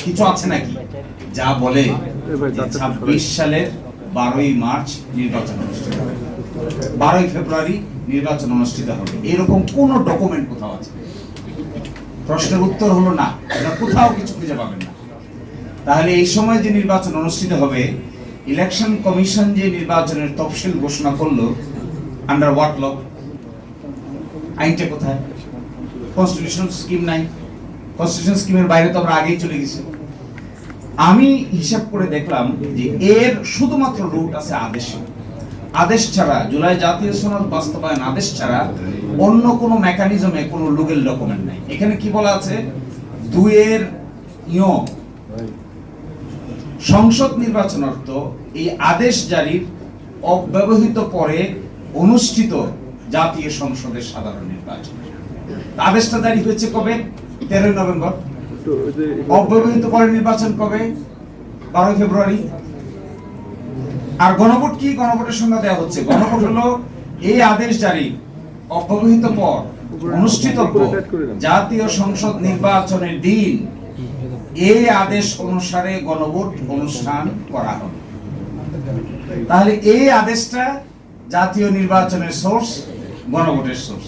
কিছু আছে নাকি যা বলে 26 সালের 12ই মার্চ নির্বাচন অনুষ্ঠিত হবে, 12ই ফেব্রুয়ারি নির্বাচন অনুষ্ঠিত হবে, এরকম কোন ডকুমেন্ট কোথাও আছে? প্রশ্নের উত্তর হলো না, এটা কোথাও কিছু খুঁজে পাবেন না। তাহলে এই সময় যে নির্বাচন অনুষ্ঠিত হবে, ইলেকশন কমিশন যে নির্বাচনের তফসিল ঘোষণা করলো, আন্ডার হোয়াট ল? আইনটা কোথায়? কনস্টিটিউশনাল স্কিম নাই। কনস্টিটিউশন স্কিমের বাইরে তো আমরা আগেই চলে গেছি। আমি হিসাব করে দেখলাম যে এর শুধুমাত্র রুট আছে আদেশে। আদেশ ছাড়া, জুলাই জাতীয় সনদ বাস্তবায়ন আদেশ ছাড়া অন্য কোনো মেকানিজমে কোনো লিগ্যাল ডকুমেন্ট নাই। এখানে কি বলা আছে? 2 সংসদ নির্বাচনার্থ এই আদেশ জারির অব্যবহিত পরে অনুষ্ঠিত জাতীয় সংসদের সাধারণ নির্বাচন। আদেশটা জারি হয়েছে কবে? 13 নভেম্বর। অব্যবহিত পরে নির্বাচন কবে? 12 ফেব্রুয়ারি। আর গণভোট কি? গণভোটের সংজ্ঞা দেওয়া হচ্ছে। গণভোট হলো এই আদেশ জারি অব্যবহিত পর অনুষ্ঠিত জাতীয় সংসদ নির্বাচনের দিন এই আদেশ অনুসারে গণভোট অনুষ্ঠান করা হবে। তাহলে এই আদেশটা জাতীয় নির্বাচনের সোর্স, গণভোটের সোর্স।